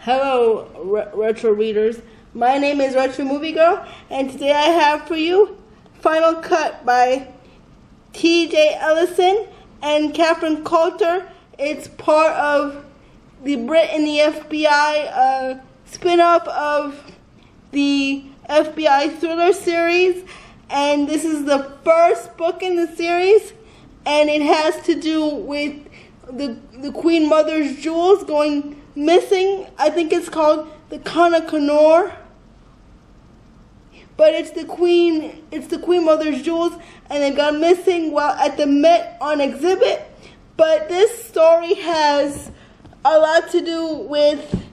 Hello, retro readers. My name is Retromoviegirl, and today I have for you Final Cut by T.J. Ellison and Catherine Coulter. It's part of the Britt and the FBI spin-off of the FBI thriller series, and this is the first book in the series, and it has to do with the Queen Mother's jewels going missing. I think it's called the Conor, but it's the Queen Mother's jewels, and they got missing while at the Met on exhibit. But this story has a lot to do with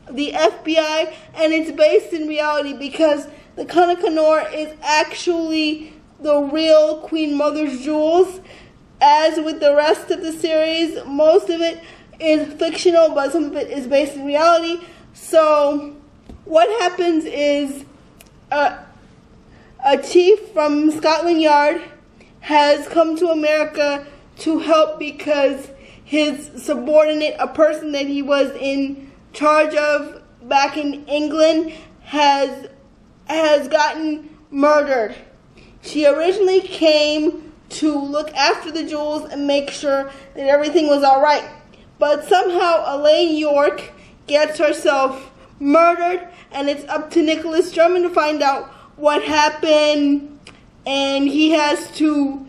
the FBI, and it's based in reality because the Conor is actually the real Queen Mother's jewels. As with the rest of the series, most of it is fictional, but some of it is based in reality. So what happens is a chief from Scotland Yard has come to America to help because his subordinate, a person that he was in charge of back in England, has gotten murdered. She originally came to look after the jewels and make sure that everything was all right. But somehow Elaine York gets herself murdered, and it's up to Nicholas Drummond to find out what happened, and he has to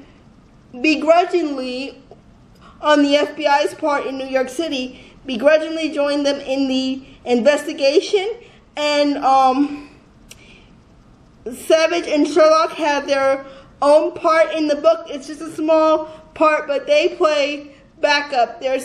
begrudgingly, on the FBI's part in New York City, begrudgingly join them in the investigation. And Savage and Sherlock have their own part in the book. It's just a small part, but they play backup. They're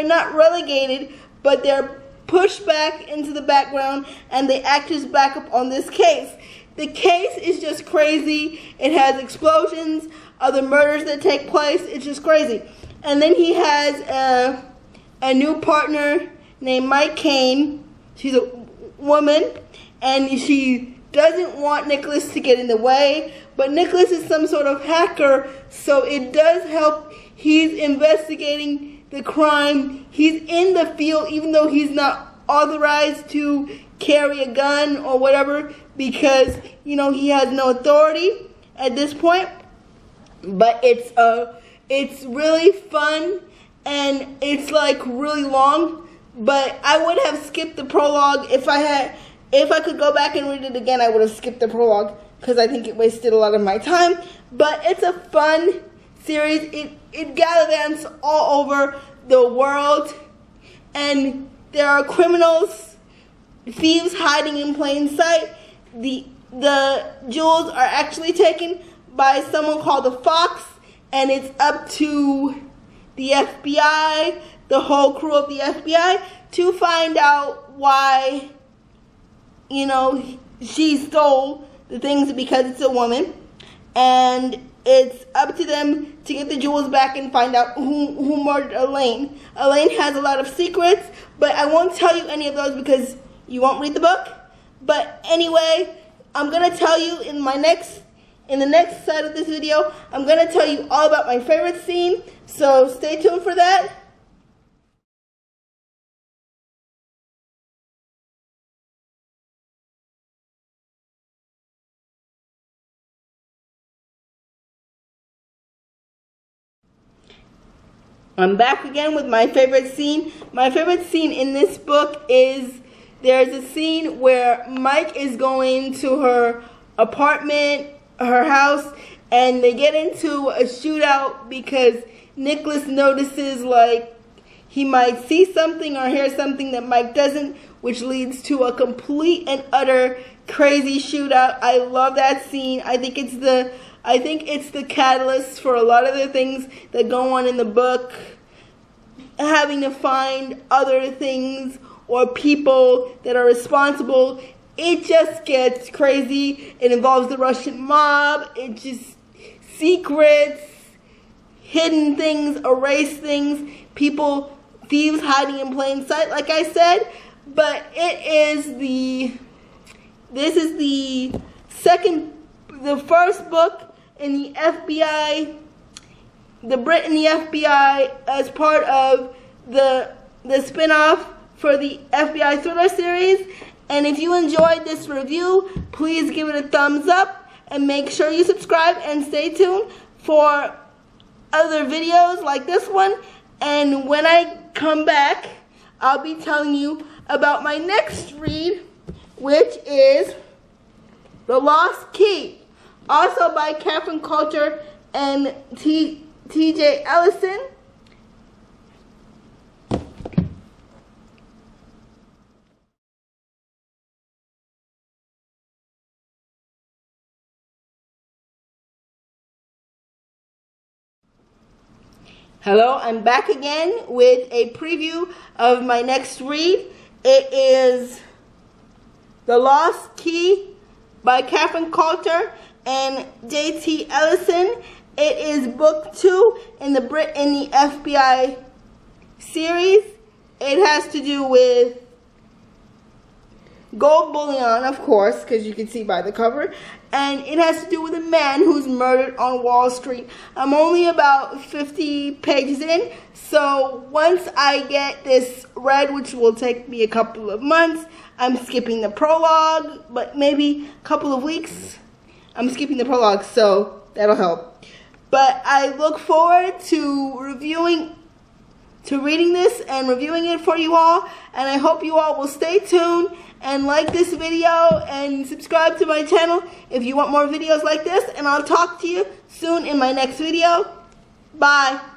not relegated, but they're pushed back into the background, and they act as backup on this case. The case is just crazy. It has explosions, other murders that take place. It's just crazy. And then he has a new partner named Mike Kane. She's a woman, and she doesn't want Nicholas to get in the way, but Nicholas is some sort of hacker, so it does help. He's investigating the crime. He's in the field, even though he's not authorized to carry a gun or whatever, because, you know, he has no authority at this point. But it's really fun, and it's like really long, but I would have skipped the prologue. If I could go back and read it again, I would have skipped the prologue because I think it wasted a lot of my time. But it's a fun series. It gallivants all over the world, and there are criminals, thieves hiding in plain sight. The jewels are actually taken by someone called the Fox, and it's up to the FBI, the whole crew of the FBI, to find out why, you know, she stole the things, because it's a woman, and it's up to them to get the jewels back and find out who murdered Elaine. Elaine has a lot of secrets, but I won't tell you any of those because you won't read the book. But anyway, I'm gonna tell you in the next side of this video, I'm gonna tell you all about my favorite scene. So stay tuned for that. I'm back again with my favorite scene. My favorite scene in this book is there's a scene where Mike is going to her apartment, her house, and they get into a shootout because Nicholas notices like he might see something or hear something that Mike doesn't, which leads to a complete and utter crazy shootout. I love that scene. I think it's the catalyst for a lot of the things that go on in the book, having to find other things or people that are responsible. It just gets crazy. It involves the Russian mob. It just secrets, hidden things, erased things, people, thieves hiding in plain sight, like I said. But this is the first book in the FBI, the Britt and the FBI, as part of the spin-off for the FBI thriller series. And if you enjoyed this review, please give it a thumbs up and make sure you subscribe and stay tuned for other videos like this one. And when I come back, I'll be telling you about my next read, which is The Lost Key, also by Catherine Coulter and T.J. Ellison. Hello, I'm back again with a preview of my next read. It is The Lost Key by Catherine Coulter and J.T. Ellison. It is book 2 in the Britt and the FBI series. It has to do with gold bullion, of course, because you can see by the cover. And it has to do with a man who's murdered on Wall Street. I'm only about 50 pages in, so once I get this read, which will take me a couple of months, I'm skipping the prologue, but maybe a couple of weeks, I'm skipping the prologue, so that'll help. But I look forward to reading this and reviewing it for you all, and I hope you all will stay tuned and like this video and subscribe to my channel if you want more videos like this, and I'll talk to you soon in my next video. Bye.